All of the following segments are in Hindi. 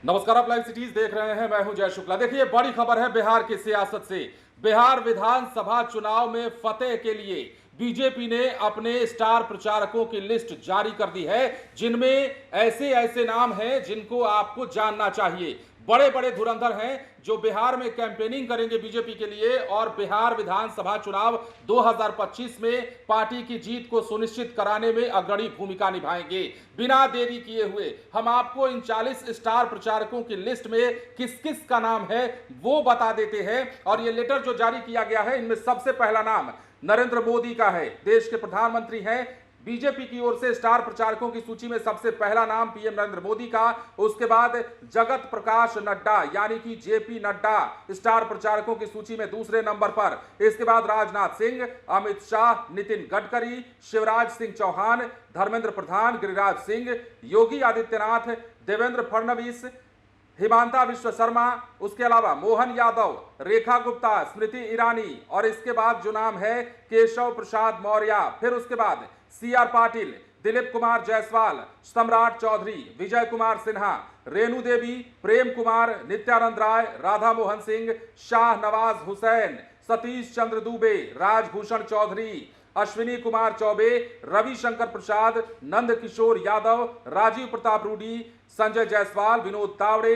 नमस्कार, आप लाइव सिटीज देख रहे हैं। मैं हूं जय शुक्ला। देखिए, बड़ी खबर है बिहार की सियासत से। बिहार विधानसभा चुनाव में फतेह के लिए बीजेपी ने अपने स्टार प्रचारकों की लिस्ट जारी कर दी है, जिनमें ऐसे ऐसे नाम हैं जिनको आपको जानना चाहिए। बड़े बड़े धुरंधर हैं जो बिहार में कैंपेनिंग करेंगे बीजेपी के लिए और बिहार विधानसभा चुनाव 2025 में पार्टी की जीत को सुनिश्चित कराने में अग्रणी भूमिका निभाएंगे। बिना देरी किए हुए हम आपको इन 40 स्टार प्रचारकों की लिस्ट में किस किस का नाम है वो बता देते हैं। और ये लेटर जो जारी किया गया है, इनमें सबसे पहला नाम नरेंद्र मोदी का है। देश के प्रधानमंत्री हैं। बीजेपी की ओर से स्टार प्रचारकों की सूची में सबसे पहला नाम पीएम नरेंद्र मोदी का। उसके बाद जगत प्रकाश नड्डा यानी कि जेपी नड्डा स्टार प्रचारकों की सूची में दूसरे नंबर पर। इसके बाद राजनाथ सिंह, अमित शाह, नितिन गडकरी, शिवराज सिंह चौहान, धर्मेंद्र प्रधान, गिरिराज सिंह, योगी आदित्यनाथ, देवेंद्र फडणवीस, हिमांता विश्व शर्मा, उसके अलावा मोहन यादव, रेखा गुप्ता, स्मृति ईरानी और इसके बाद जो नाम है केशव प्रसाद मौर्य। फिर उसके बाद सीआर पाटिल, दिलीप कुमार जायसवाल, सम्राट चौधरी, विजय कुमार सिन्हा, रेणु देवी, प्रेम कुमार, नित्यानंद राय, राधा मोहन सिंह, शाह नवाज हुसैन, सतीश चंद्र दुबे, राजभूषण चौधरी, अश्विनी कुमार चौबे, रविशंकर प्रसाद, नंद किशोर यादव, राजीव प्रताप रूडी, संजय जायसवाल, विनोद तावड़े,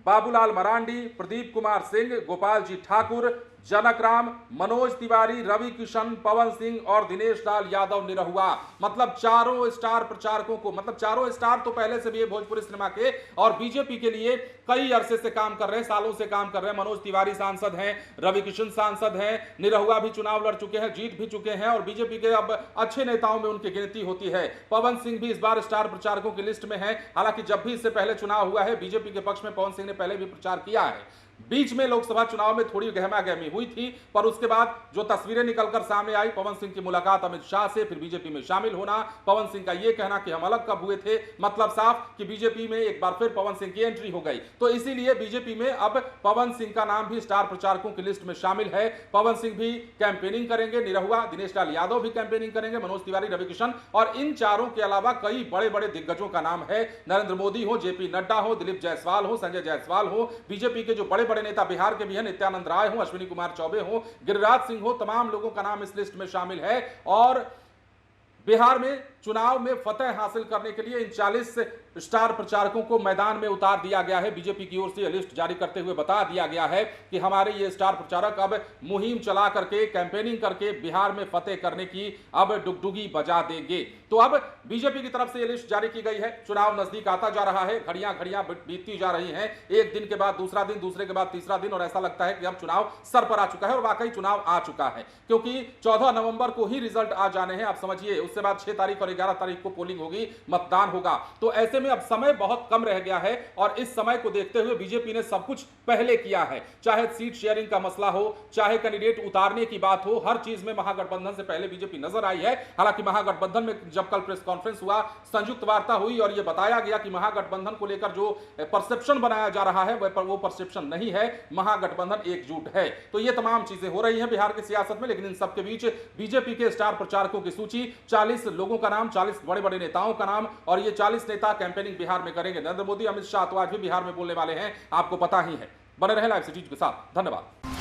बाबूलाल मरांडी, प्रदीप कुमार सिंह, गोपाल जी ठाकुर, जनक राम, मनोज तिवारी, रवि किशन, पवन सिंह और दिनेश लाल यादव निरहुआ। मतलब चारों स्टार प्रचारकों को, मतलब चारों स्टार तो पहले से भी भोजपुरी सिनेमा के और बीजेपी के लिए कई अरसे से काम कर रहे हैं, सालों से काम कर रहे हैं। मनोज तिवारी सांसद हैं, रवि किशन सांसद हैं, निरहुआ भी चुनाव लड़ चुके हैं, जीत भी चुके हैं और बीजेपी के अब अच्छे नेताओं में उनकी गिनती होती है। पवन सिंह भी इस बार स्टार प्रचारकों की लिस्ट में है। हालांकि जब भी इससे पहले चुनाव हुआ है, बीजेपी के पक्ष में पवन सिंह ने पहले भी प्रचार किया है। बीच में लोकसभा चुनाव में थोड़ी गहमा गहमी हुई थी, पर उसके बाद जो तस्वीरें निकलकर सामने आई, पवन सिंह की मुलाकात अमित शाह से, फिर बीजेपी में शामिल होना, पवन सिंह का यह कहना कि हम अलग कब हुए थे, मतलब साफ कि बीजेपी में एक बार फिर पवन सिंह की एंट्री हो गई। तो इसीलिए बीजेपी में अब पवन सिंह का नाम भी स्टार प्रचारकों की लिस्ट में शामिल है। पवन सिंह भी कैंपेनिंग करेंगे, निरहुआ, दिनेश लाल यादव भी कैंपेनिंग करेंगे, मनोज तिवारी, रवि किशन और इन चारों के अलावा कई बड़े बड़े दिग्गजों का नाम है। नरेंद्र मोदी हो, जेपी नड्डा हो, दिलीप जायसवाल हो, संजय जायसवाल हो, बीजेपी के जो बड़े बड़े नेता बिहार के भी हैं, नित्यानंद राय हो, अश्विनी कुमार चौबे हो, गिरिराज सिंह हो, तमाम लोगों का नाम इस लिस्ट में शामिल है। और बिहार में चुनाव में फतेह हासिल करने के लिए इन 40 स्टार प्रचारकों को मैदान में उतार दिया गया है। बीजेपी की ओर से यह लिस्ट जारी करते हुए बता दिया गया है कि हमारे ये स्टार प्रचारक अब मुहिम चला करके, कैंपेनिंग करके बिहार में फतेह करने की अब डुगडुगी बजा देंगे। तो अब बीजेपी की तरफ से यह लिस्ट जारी की गई है। चुनाव नजदीक आता जा रहा है, घड़ियां घड़ियां बीतती जा रही हैं, एक दिन के बाद दूसरा दिन, दूसरे के बाद तीसरा दिन और ऐसा लगता है कि अब चुनाव सर पर आ चुका है। और वाकई चुनाव आ चुका है, क्योंकि 14 नवंबर को ही रिजल्ट आ जाने हैं। आप समझिए, उसके बाद 6 तारीख और 11 तारीख को पोलिंग होगी, मतदान होगा। तो ऐसे में अब समय बहुत कम रह गया है और इस समय को देखते हुए बीजेपी ने सब कुछ पहले किया है। चाहे सीट शेयरिंग का मसला हो, चाहे कैंडिडेट उतारने की बात हो, हर चीज में महागठबंधन से पहले बीजेपी नजर आई है। हालांकि महागठबंधन में जब कल प्रेस कॉन्फ्रेंस हुआ, संयुक्त वार्ता हुई और यह बताया गया कि महागठबंधन को लेकर जो परसेप्शन बनाया जा रहा है वो परसेप्शन नहीं है, महागठबंधन एकजुट है। तो ये तमाम चीजें हो रही हैं बिहार की सियासत में। लेकिन इन सबके बीच बीजेपी के स्टार प्रचारकों की सूची, 40 लोगों का नाम, 40 बड़े बड़े नेताओं का नाम और ये 40 नेता कैंपेनिंग बिहार में करेंगे। नरेंद्र मोदी, अमित शाह तो आज भी बिहार में बोलने वाले हैं, आपको पता ही है। बने रहे लाइव सिटीज के साथ। धन्यवाद।